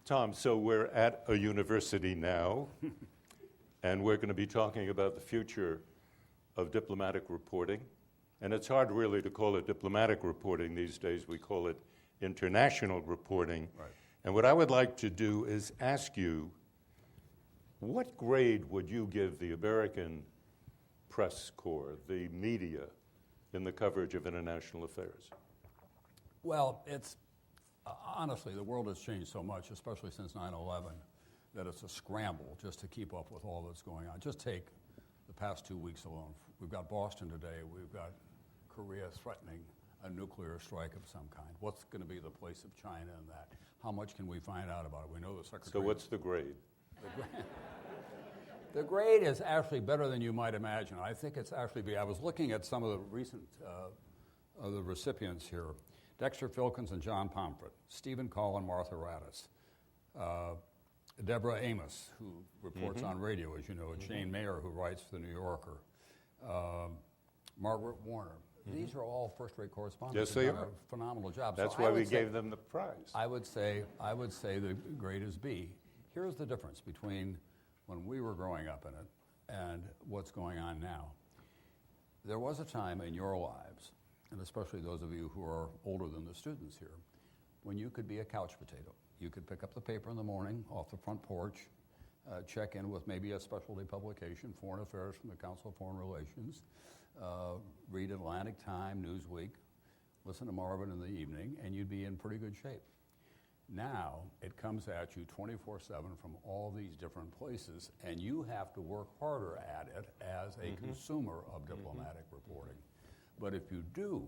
Tom, so we're at a university now, and we're going to be talking about the future of diplomatic reporting. And it's hard really to call it diplomatic reporting these days. We call it international reporting. Right. And what I would like to do is ask you, what grade would you give the American press corps, the media, in the coverage of international affairs? Well, it's honestly, the world has changed so much, especially since 9/11, that it's a scramble just to keep up with all that's going on. Just take the past 2 weeks alone. We've got Boston today. We've got Korea threatening a nuclear strike of some kind. What's going to be the place of China in that? How much can we find out about it? We know the secretary. So what's the grade? The grade is actually better than you might imagine. I think it's actually, I was looking at some of the recent of the recipients here. Dexter Filkins and John Pomfret, Stephen Call and Martha Raddatz, Deborah Amos, who reports on radio, as you know, and Shane Mayer, who writes for The New Yorker, Margaret Warner. These are all first-rate correspondents. Yes, they are. A phenomenal job. That's why we gave them the prize. I would say the grade is B. Here's the difference between when we were growing up in it and what's going on now. There was a time in your lives, and especially those of you who are older than the students here, when you could be a couch potato. You could pick up the paper in the morning off the front porch, check in with maybe a specialty publication, Foreign Affairs from the Council of Foreign Relations, read Atlantic Time, Newsweek, listen to Marvin in the evening, and you'd be in pretty good shape. Now, it comes at you 24/7 from all these different places, and you have to work harder at it as a consumer of diplomatic reporting. But if you do,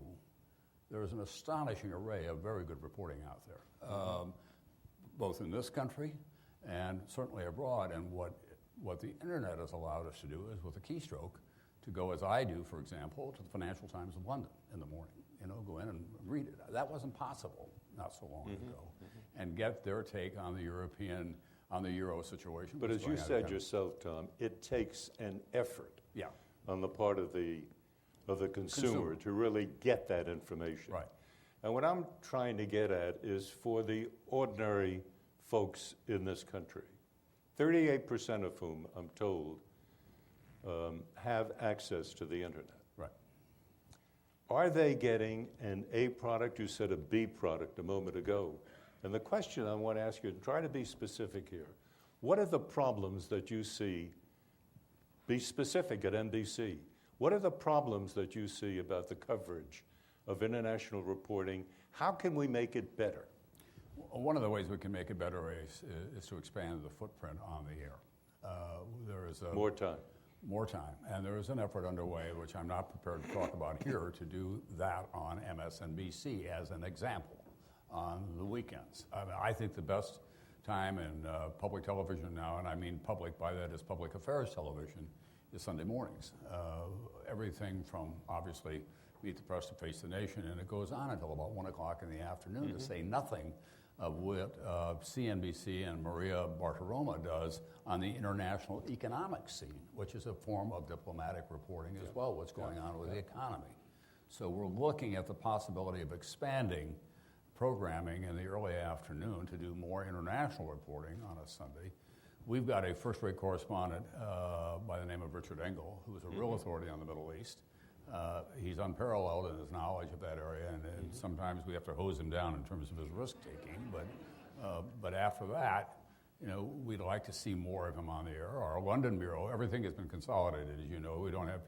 there's an astonishing array of very good reporting out there, both in this country and certainly abroad. And what the internet has allowed us to do is, with a keystroke, to go, as I do, for example, to the Financial Times of London in the morning, go in and read it. That wasn't possible not so long ago, and get their take on the Euro situation. But as you said yourself, Tom, it takes an effort on the part of the consumer to really get that information. Right. And what I'm trying to get at is for the ordinary folks in this country, 38% of whom, I'm told, have access to the internet. Right. Are they getting an A product? You said a B product a moment ago. And the question I want to ask you, and try to be specific here, what are the problems that you see? Be specific at NBC. What are the problems that you see about the coverage of international reporting? How can we make it better? One of the ways we can make it better is to expand the footprint on the air. More time. More time. And there is an effort underway, which I'm not prepared to talk about here, to do that on MSNBC as an example on the weekends. I think the best time in public television now, and I mean public by that is public affairs television, is Sunday mornings. Everything from, obviously, Meet the Press to Face the Nation, and it goes on until about 1 o'clock in the afternoon, to say nothing of what CNBC and Maria Bartiromo does on the international economic scene, which is a form of diplomatic reporting as well, what's going on with the economy. So we're looking at the possibility of expanding programming in the early afternoon to do more international reporting on a Sunday. We've got a first-rate correspondent by the name of Richard Engel, who is a real authority on the Middle East. He's unparalleled in his knowledge of that area, and sometimes we have to hose him down in terms of his risk-taking. But after that, we'd like to see more of him on the air. Our London bureau, everything has been consolidated, as you know. We don't have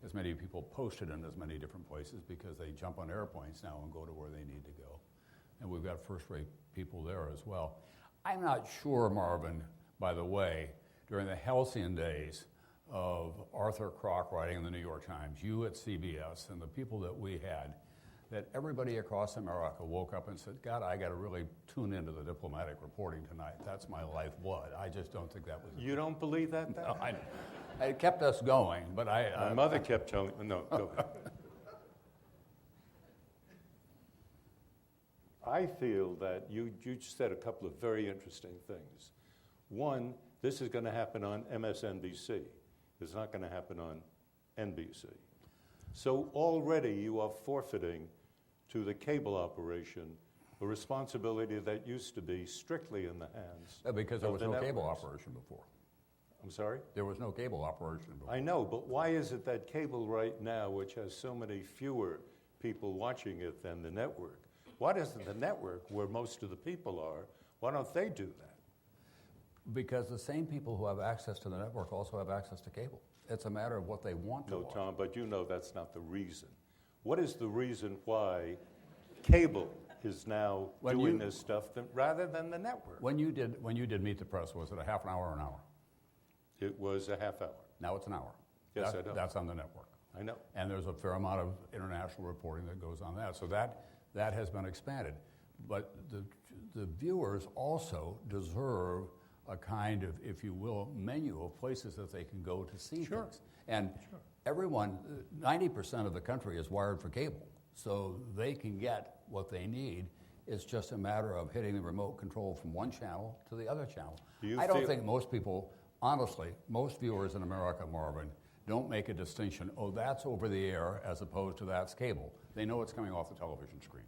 as many people posted in as many different places because they jump on airplanes now and go to where they need to go. And we've got first-rate people there as well. I'm not sure, Marvin, by the way, during the halcyon days of Arthur Kroc writing in the New York Times, you at CBS, and the people that we had, that everybody across America woke up and said, God, I got to really tune into the diplomatic reporting tonight. That's my lifeblood. I just don't think that was... You don't believe that? No, it kept us going, but My mother kept telling me, no, go ahead. I feel that you said a couple of very interesting things. One, this is going to happen on MSNBC. It's not going to happen on NBC. So already you are forfeiting to the cable operation a responsibility that used to be strictly in the hands Because there of was the no cable networks. operation before. I'm sorry? There was no cable operation before. I know, but why is it that cable right now, which has so many fewer people watching it than the network, why doesn't the network, where most of the people are, why don't they do that? Because the same people who have access to the network also have access to cable. It's a matter of what they want to No, watch. Tom, but you know that's not the reason. What is the reason why cable is now doing this stuff rather than the network? When you did Meet the Press, was it a half an hour or an hour? It was a half hour. Now it's an hour. Yes, I know. That's on the network. I know. And there's a fair amount of international reporting that goes on that. So that has been expanded. But the viewers also deserve a kind of, if you will, menu of places that they can go to see things. And everyone, 90% of the country is wired for cable. So they can get what they need. It's just a matter of hitting the remote control from one channel to the other channel. I don't think most people, honestly, most viewers in America, Marvin, don't make a distinction, oh, that's over the air as opposed to that's cable. They know it's coming off the television screen.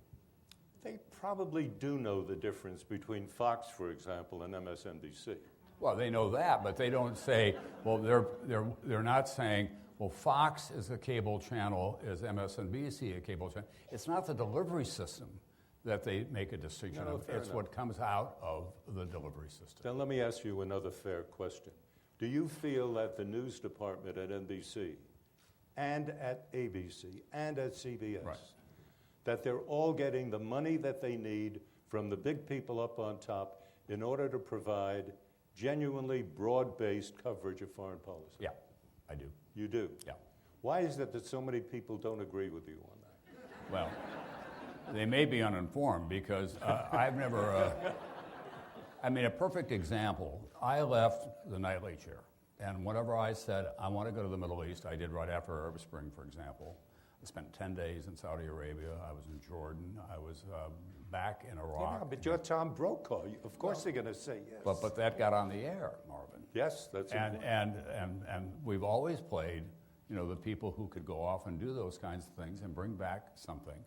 They probably do know the difference between Fox, for example, and MSNBC. Well, they know that, but they don't say, well, they're not saying, well, Fox is a cable channel, is MSNBC a cable channel. It's not the delivery system that they make a distinction of. It's what comes out of the delivery system. Then let me ask you another fair question. Do you feel that the news department at NBC and at ABC and at CBS, that they're all getting the money that they need from the big people up on top in order to provide genuinely broad-based coverage of foreign policy? Yeah, I do. You do? Yeah. Why is it that so many people don't agree with you on that? Well, they may be uninformed because I've never, a perfect example, I left the nightly chair. And whenever I said, I want to go to the Middle East, I did right after Arab Spring, for example. I spent 10 days in Saudi Arabia. I was in Jordan. I was back in Iraq. Yeah, but you're Tom Brokaw. Of course they're going to say yes. But that got on the air, Marvin. Yes, that's important. And we've always played, the people who could go off and do those kinds of things and bring back something.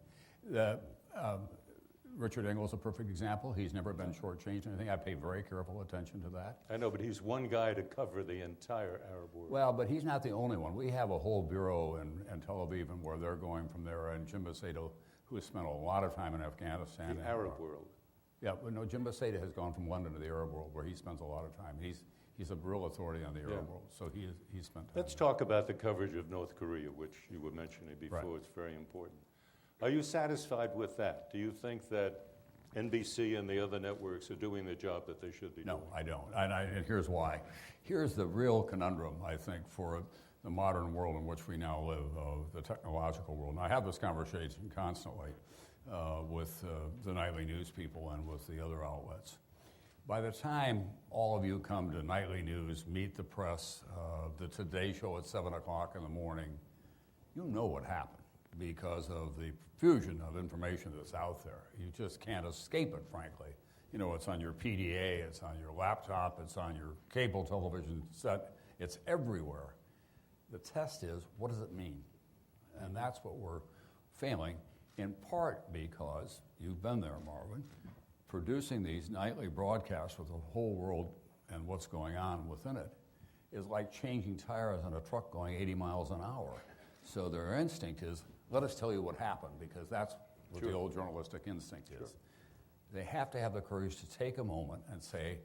Richard Engel's a perfect example. He's never been shortchanged or anything. I pay very careful attention to that. I know, but he's one guy to cover the entire Arab world. Well, but he's not the only one. We have a whole bureau in Tel Aviv and where they're going from there, and Jim Baseda, who has spent a lot of time in Afghanistan. The Arab world. Yeah, but no, Jim Baseda has gone from London to the Arab world, where he spends a lot of time. He's a real authority on the Arab world, so he's spent time. Let's talk about the coverage of North Korea, which you were mentioning before. Right. It's very important. Are you satisfied with that? Do you think that NBC and the other networks are doing the job that they should be doing? No, I don't. And here's why. Here's the real conundrum, I think, for the modern world in which we now live, the technological world. And I have this conversation constantly with the nightly news people and with the other outlets. By the time all of you come to nightly news, Meet the Press, the Today Show at 7 o'clock in the morning, you know what happened because of the fusion of information that's out there. You just can't escape it, frankly. It's on your PDA, it's on your laptop, it's on your cable television set, it's everywhere. The test is, what does it mean? And that's what we're failing, in part because, you've been there, Marvin, producing these nightly broadcasts with the whole world and what's going on within it is like changing tires on a truck going 80 miles an hour. So their instinct is, let us tell you what happened, because that's what the old journalistic instinct is. They have to have the courage to take a moment and say,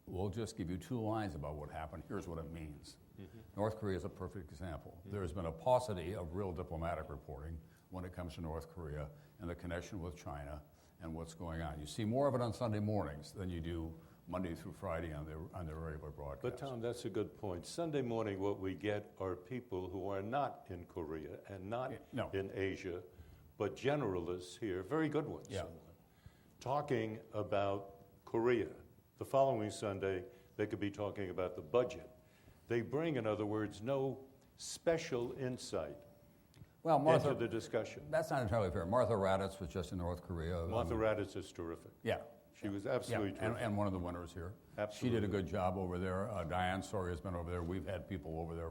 we'll just give you 2 lines about what happened. Here's what it means. Mm-hmm. North Korea is a perfect example. Mm-hmm. There's been a paucity of real diplomatic reporting when it comes to North Korea and the connection with China and what's going on. You see more of it on Sunday mornings than you do Monday through Friday on their regular broadcast. But Tom, that's a good point. Sunday morning, what we get are people who are not in Korea and not in Asia, but generalists here, very good ones, talking about Korea. The following Sunday, they could be talking about the budget. They bring, in other words, no special insight into the discussion. That's not entirely fair. Martha Raddatz was just in North Korea. Martha Raddatz is terrific. Yeah. She was absolutely terrific. And one of the winners here. Absolutely. She did a good job over there. Diane Sawyer has been over there. We've had people over there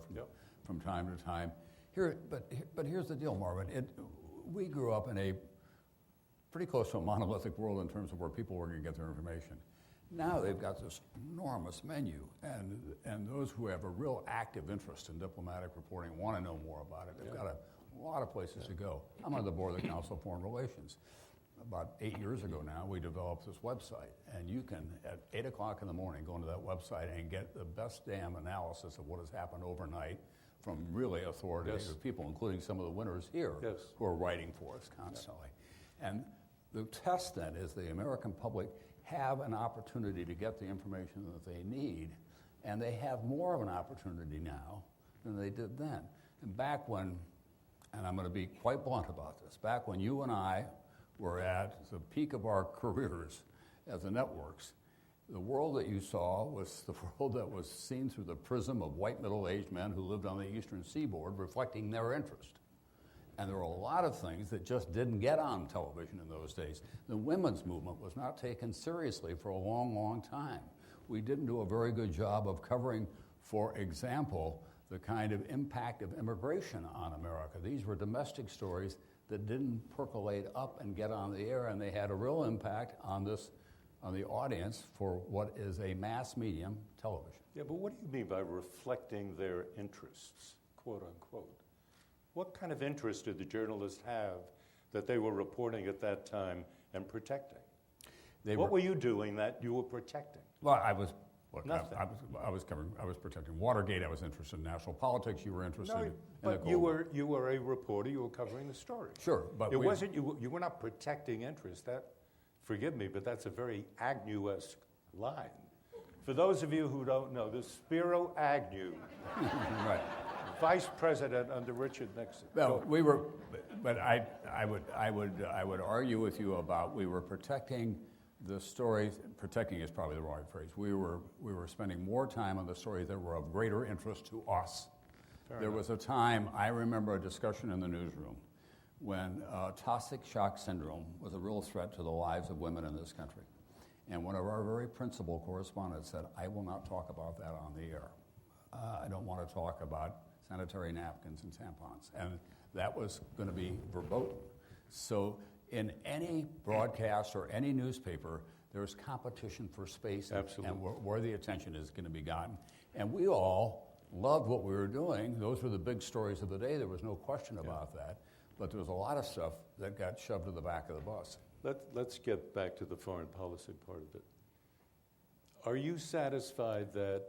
from time to time. But here's the deal, Marvin. We grew up in a pretty close to a monolithic world in terms of where people were going to get their information. Now they've got this enormous menu, and those who have a real active interest in diplomatic reporting want to know more about it. They've got a lot of places to go. I'm on the board of the Council of Foreign Relations. About 8 years ago now, we developed this website, and you can, at 8 o'clock in the morning, go into that website and get the best damn analysis of what has happened overnight from really authoritative people, including some of the winners here who are writing for us constantly. And the test then is the American public have an opportunity to get the information that they need, and they have more of an opportunity now than they did then. And back when, and I'm going to be quite blunt about this, back when you and I were at the peak of our careers as the networks, the world that you saw was the world that was seen through the prism of white middle-aged men who lived on the eastern seaboard reflecting their interest. And there were a lot of things that just didn't get on television in those days. The women's movement was not taken seriously for a long, long time. We didn't do a very good job of covering, for example, the kind of impact of immigration on America. These were domestic stories that didn't percolate up and get on the air, and they had a real impact on the audience for what is a mass medium, television. Yeah, but what do you mean by reflecting their interests, quote unquote? What kind of interest did the journalists have that they were reporting at that time and protecting? What were you doing that you were protecting? Well, I was protecting Watergate. I was interested in national politics. You were interested in the Cold War. You were a reporter. You were covering the story. Sure, but it wasn't. You were not protecting interest. That, forgive me, but that's a very Agnew-esque line. For those of you who don't know, this Spiro Agnew. Right. Vice President under Richard Nixon. Well, but I would argue with you about we were protecting the stories. Protecting is probably the wrong phrase. We were spending more time on the stories that were of greater interest to us. There was a time, I remember a discussion in the newsroom when toxic shock syndrome was a real threat to the lives of women in this country. And one of our very principal correspondents said, I will not talk about that on the air. I don't want to talk about sanitary napkins and tampons. And that was going to be verboten. So in any broadcast or any newspaper, there's competition for space and where the attention is going to be gotten. And we all loved what we were doing. Those were the big stories of the day. There was no question about that. But there was a lot of stuff that got shoved to the back of the bus. Let's get back to the foreign policy part of it. Are you satisfied that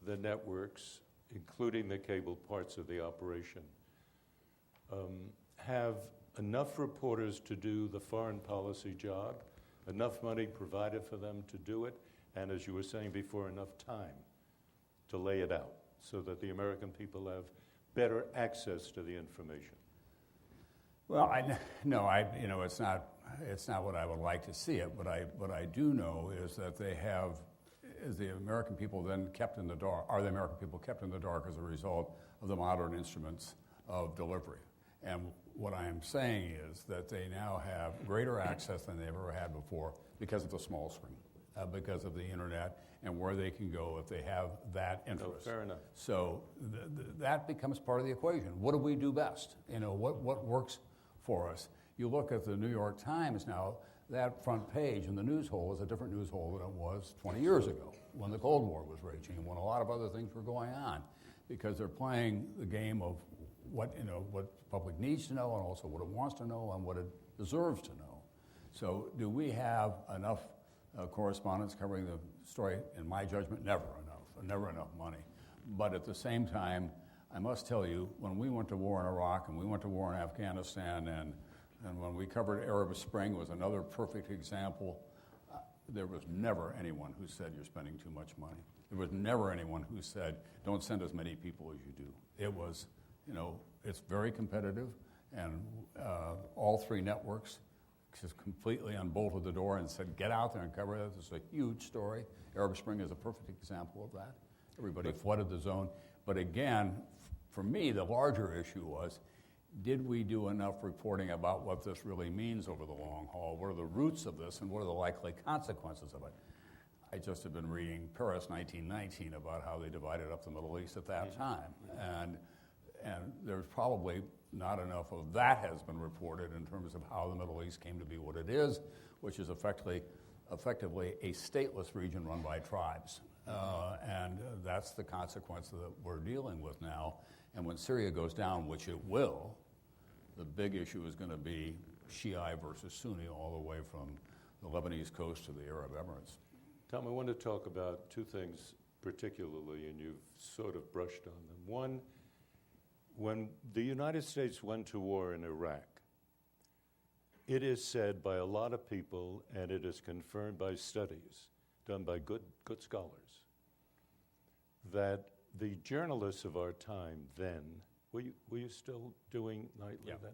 the networks, including the cable parts of the operation, have enough reporters to do the foreign policy job, enough money provided for them to do it, and as you were saying before, enough time to lay it out so that the American people have better access to the information? Well, it's not what I would like to see it. What I do know is that they have. Is the American people then kept in the dark? Are the American people kept in the dark as a result of the modern instruments of delivery? And what I am saying is that they now have greater access than they've ever had before because of the small screen, because of the internet, and where they can go if they have that interest. Oh, fair enough. So that becomes part of the equation. What do we do best? What works for us? You look at the New York Times now. That front page in the news hole is a different news hole than it was 20 years ago when the Cold War was raging and when a lot of other things were going on, because they're playing the game of what the public needs to know and also what it wants to know and what it deserves to know. So do we have enough correspondents covering the story? In my judgment, never enough money. But at the same time, I must tell you, when we went to war in Iraq and we went to war in Afghanistan and when we covered Arab Spring was another perfect example. There was never anyone who said you're spending too much money. There was never anyone who said don't send as many people as you do. It was, it's very competitive, and all three networks just completely unbolted the door and said get out there and cover it. This is a huge story. Arab Spring is a perfect example of that. Everybody flooded the zone. But again, for me, the larger issue was, did we do enough reporting about what this really means over the long haul? What are the roots of this and what are the likely consequences of it? I just have been reading Paris 1919 about how they divided up the Middle East at that time. And there's probably not enough of that has been reported in terms of how the Middle East came to be what it is, which is effectively a stateless region run by tribes. And that's the consequence that we're dealing with now. And when Syria goes down, which it will, the big issue is going to be Shiite versus Sunni all the way from the Lebanese coast to the Arab Emirates. Tom, I want to talk about two things particularly, and you've sort of brushed on them. One, when the United States went to war in Iraq, it is said by a lot of people, and it is confirmed by studies done by good scholars, that the journalists of our time then, were you still doing nightly then?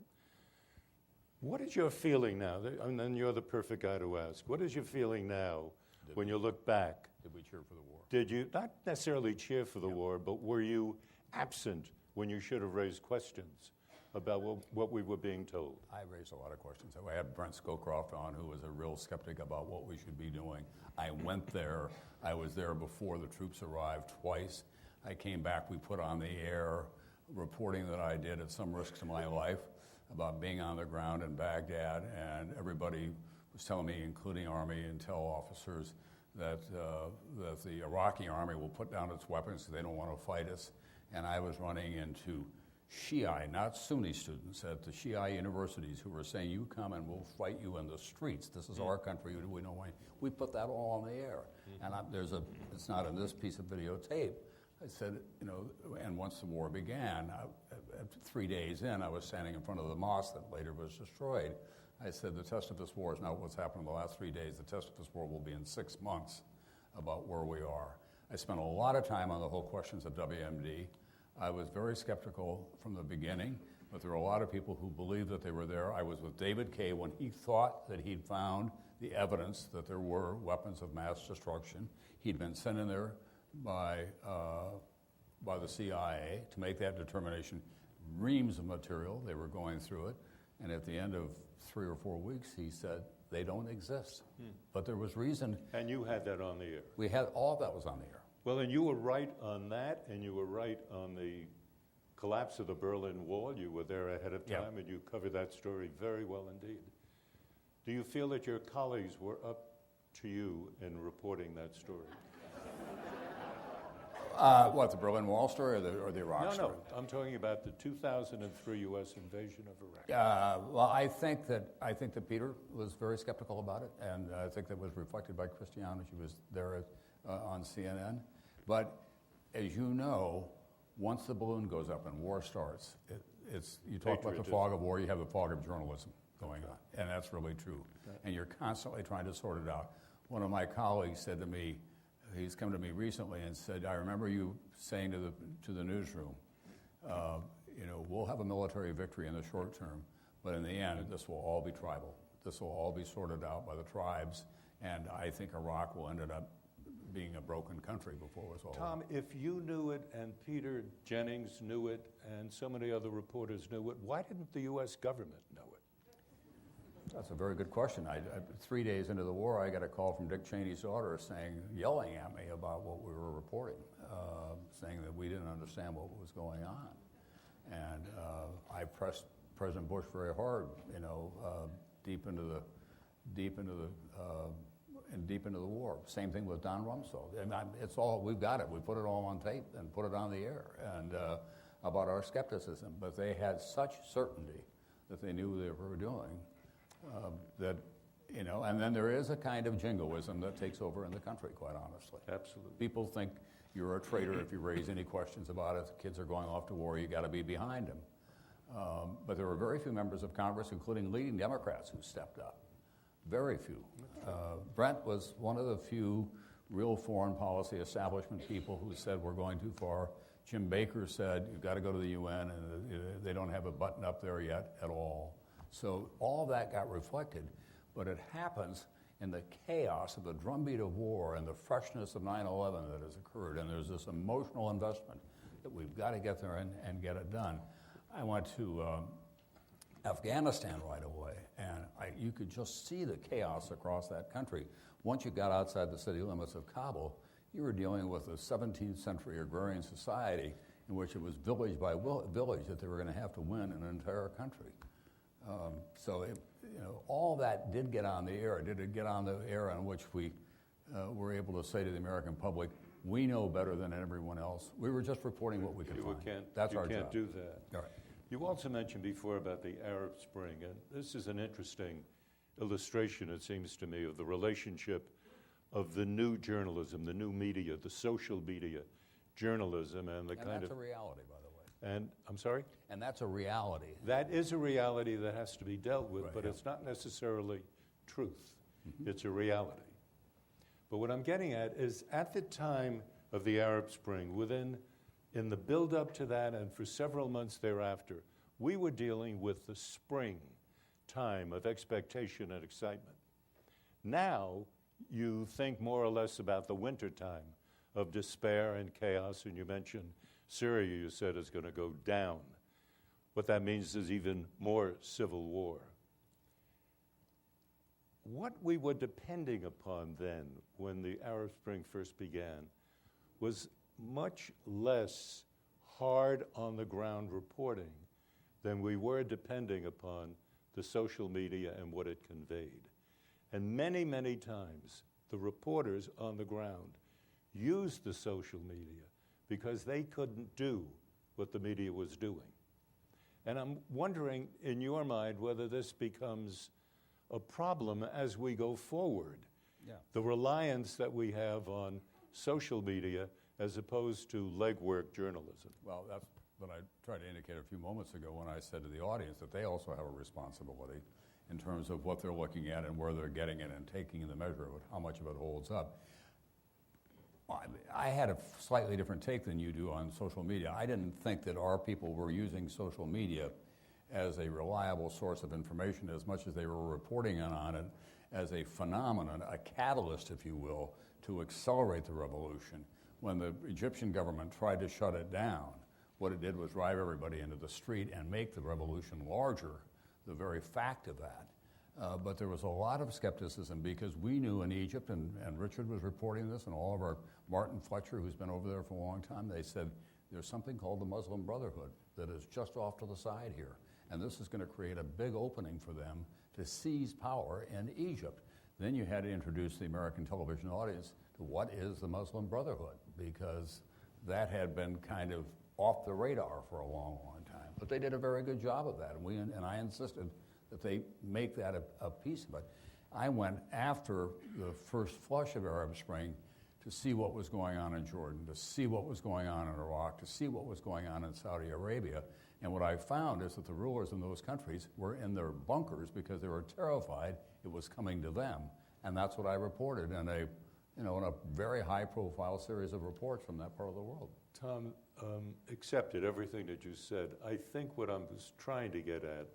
What is your feeling now? And then you're the perfect guy to ask. What is your feeling now when you look back? Did we cheer for the war? Did you, not necessarily cheer for the war, but were you absent when you should have raised questions about what we were being told? I raised a lot of questions. I had Brent Scowcroft on, who was a real skeptic about what we should be doing. I went there. I was there before the troops arrived twice. I came back. We put on the air reporting that I did at some risk to my life about being on the ground in Baghdad, and everybody was telling me, including Army intel officers, that the Iraqi army will put down its weapons because they don't want to fight us. And I was running into Shiite, not Sunni students at the Shiite universities who were saying, you come and we'll fight you in the streets. This is our country. We know why. We put that all on the air. And it's not in this piece of videotape. I said, and once the war began, 3 days in, I was standing in front of the mosque that later was destroyed. I said, the test of this war is not what's happened in the last 3 days. The test of this war will be in 6 months about where we are. I spent a lot of time on the whole questions of WMD. I was very skeptical from the beginning, but there were a lot of people who believed that they were there. I was with David Kay when he thought that he'd found the evidence that there were weapons of mass destruction. He'd been sent in there by the CIA to make that determination. Reams of material, they were going through it, and at the end of 3 or 4 weeks, he said, they don't exist. But there was reason. And you had that on the air. We had all that was on the air. Well, and you were right on that, and you were right on the collapse of the Berlin Wall. You were there ahead of time, and you covered that story very well indeed. Do you feel that your colleagues were up to you in reporting that story? What, the Berlin Wall story or the Iraq story? No, I'm talking about the 2003 U.S. invasion of Iraq. Well, I think that Peter was very skeptical about it, and I think that was reflected by Christiane. She was there on CNN. But as you know, once the balloon goes up and war starts, you talk about the fog of war, you have the fog of journalism going on, and that's really true. And you're constantly trying to sort it out. One of my colleagues said to me, he's come to me recently and said, I remember you saying to the newsroom, we'll have a military victory in the short term, but in the end, this will all be tribal. This will all be sorted out by the tribes, and I think Iraq will end up being a broken country before it was all Tom, if you knew it and Peter Jennings knew it and so many other reporters knew it, why didn't the U.S. government know it? That's a very good question. 3 days into the war, I got a call from Dick Cheney's daughter yelling at me about what we were reporting, saying that we didn't understand what was going on. And I pressed President Bush very hard, deep into the war. Same thing with Don Rumsfeld. And it's all, we've got it. We put it all on tape and put it on the air and about our skepticism. But they had such certainty that they knew what they were doing. And then there is a kind of jingoism that takes over in the country, quite honestly. Absolutely. People think you're a traitor if you raise any questions about it. The kids are going off to war, you got to be behind them. But there were very few members of Congress, including leading Democrats, who stepped up. Very few. Brent was one of the few real foreign policy establishment people who said we're going too far. Jim Baker said you've got to go to the UN, and they don't have a button up there yet at all. So all that got reflected, but it happens in the chaos of the drumbeat of war and the freshness of 9/11 that has occurred, and there's this emotional investment that we've got to get there and get it done. I went to Afghanistan right away, and you could just see the chaos across that country. Once you got outside the city limits of Kabul, you were dealing with a 17th century agrarian society in which it was village by village that they were going to have to win an entire country. All that did get on the air. Did it get on the air in which we were able to say to the American public, we know better than everyone else. We were just reporting what we could find. That's our job. You can't do that. All right. You also mentioned before about the Arab Spring, and this is an interesting illustration, it seems to me, of the relationship of the new journalism, the new media, the social media journalism, and the kind of... And that's a reality, by the way. And, I'm sorry? And that's a reality. That is a reality that has to be dealt with, Right, but yeah. it's not necessarily truth. It's a reality. But what I'm getting at is at the time of the Arab Spring, in the build-up to that and for several months thereafter, we were dealing with the spring time of expectation and excitement. Now, you think more or less about the winter time of despair and chaos, and you mentioned Syria, you said, is going to go down. What that means is even more civil war. What we were depending upon then, when the Arab Spring first began, was much less hard on-the-ground reporting than we were depending upon the social media and what it conveyed. And many, many times, the reporters on the ground used the social media because they couldn't do what the media was doing. And I'm wondering, in your mind, whether this becomes a problem as we go forward. Yeah. The reliance that we have on social media as opposed to legwork journalism. Well, that's what I tried to indicate a few moments ago when I said to the audience that they also have a responsibility in terms of what they're looking at and where they're getting it and taking the measure of it, how much of it holds up. I had a slightly different take than you do on social media. I didn't think that our people were using social media as a reliable source of information as much as they were reporting on it as a phenomenon, a catalyst, if you will, to accelerate the revolution. When the Egyptian government tried to shut it down, what it did was drive everybody into the street and make the revolution larger, the very fact of that. But there was a lot of skepticism because we knew in Egypt, and Richard was reporting this, and all of our, Martin Fletcher, who's been over there for a long time, they said, there's something called the Muslim Brotherhood that is just off to the side here. And this is going to create a big opening for them to seize power in Egypt. Then you had to introduce the American television audience to what is the Muslim Brotherhood, because that had been kind of off the radar for a long, long time. But they did a very good job of that, and I insisted that they make that a piece of it. I went after the first flush of Arab Spring to see what was going on in Jordan, to see what was going on in Iraq, to see what was going on in Saudi Arabia. And what I found is that the rulers in those countries were in their bunkers because they were terrified it was coming to them. And that's what I reported in a very high-profile series of reports from that part of the world. Tom, accepted everything that you said. I think what I was trying to get at,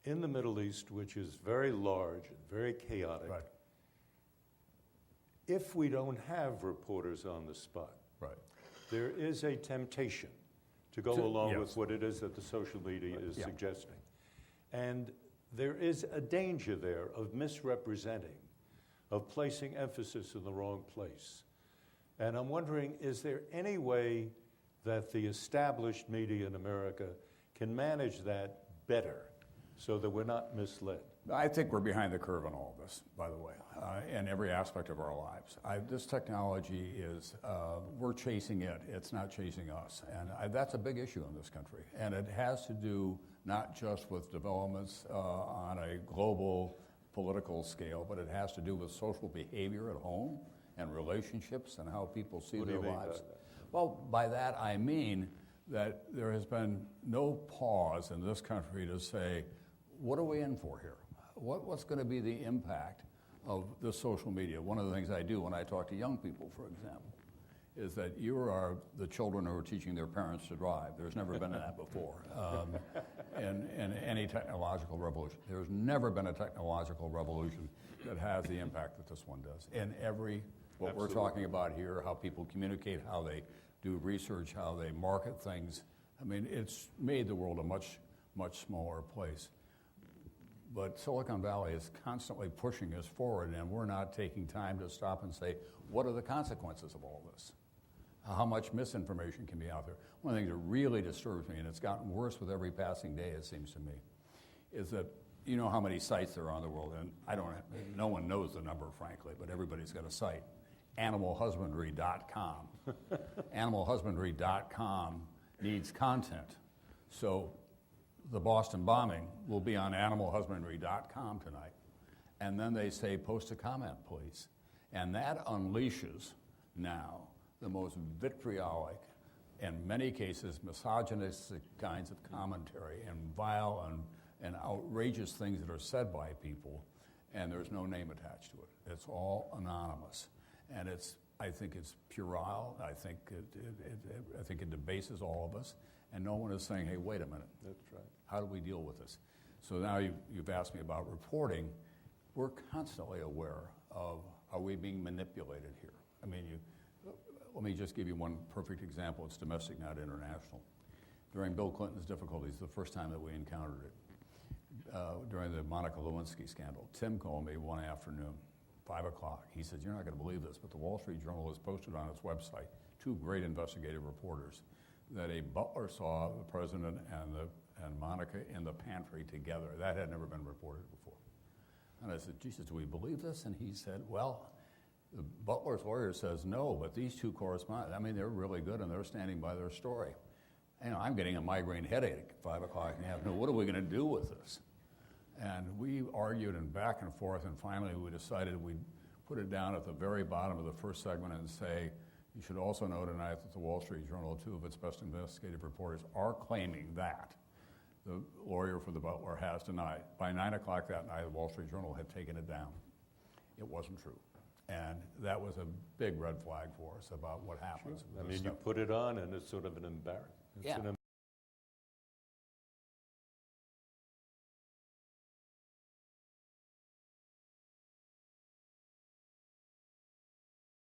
in the Middle East, which is very large and very chaotic, Right. If we don't have reporters on the spot, Right. there is a temptation to go along yes. with what it is that the social media is Yeah. suggesting. And there is a danger there of misrepresenting, of placing emphasis in the wrong place. And I'm wondering, is there any way that the established media in America can manage that better so that we're not misled? I think we're behind the curve on all of this, by the way, in every aspect of our lives. This technology is, we're chasing it. It's not chasing us. And that's a big issue in this country. And it has to do not just with developments on a global political scale, but it has to do with social behavior at home and relationships and how people see What do their you mean lives. by that? Well, by that I mean that there has been no pause in this country to say, what are we in for here? What's going to be the impact of the social media? One of the things I do when I talk to young people, for example, is that you are the children who are teaching their parents to drive. There's never been that before in any technological revolution. There's never been a technological revolution that has the impact that this one does. In what Absolutely. we're talking about here, how people communicate, how they do research, how they market things. I mean, it's made the world a much, much smaller place. But Silicon Valley is constantly pushing us forward, and we're not taking time to stop and say, what are the consequences of all this? how much misinformation can be out there. One of the things that really disturbs me, and it's gotten worse with every passing day, it seems to me, is that you know how many sites there are in the world, and no one knows the number, frankly, but everybody's got a site. Animalhusbandry.com. Animalhusbandry.com needs content. So the Boston bombing will be on animalhusbandry.com tonight. And then they say, post a comment, please. And that unleashes now the most vitriolic, in many cases, misogynistic kinds of commentary and vile and outrageous things that are said by people, and there's no name attached to it. It's all anonymous. And I think it's puerile. I think it debases all of us. And no one is saying, hey, wait a minute. That's right. How do we deal with this? So now you've asked me about reporting. We're constantly aware of, are we being manipulated here? I mean, let me just give you one perfect example. It's domestic, not international. During Bill Clinton's difficulties, the first time that we encountered it, during the Monica Lewinsky scandal, Tim called me one afternoon, 5 o'clock. He said, you're not going to believe this, but the Wall Street Journal has posted on its website, 2 great investigative reporters, that a butler saw the president and Monica in the pantry together. That had never been reported before. And I said, Jesus, do we believe this? And he said, well, the butler's lawyer says no, but these 2 correspond. I mean, they're really good, and they're standing by their story. You know, I'm getting a migraine headache at 5 o'clock in the afternoon. What are we going to do with this? And we argued and back and forth, and finally we decided we'd put it down at the very bottom of the first segment and say, you should also know tonight that the Wall Street Journal, 2 of its best investigative reporters, are claiming that the lawyer for the butler has denied. By 9 o'clock that night, the Wall Street Journal had taken it down. It wasn't true. And that was a big red flag for us about what happens. Sure. I mean, you put it on, and it's sort of an embarrassment. Yeah,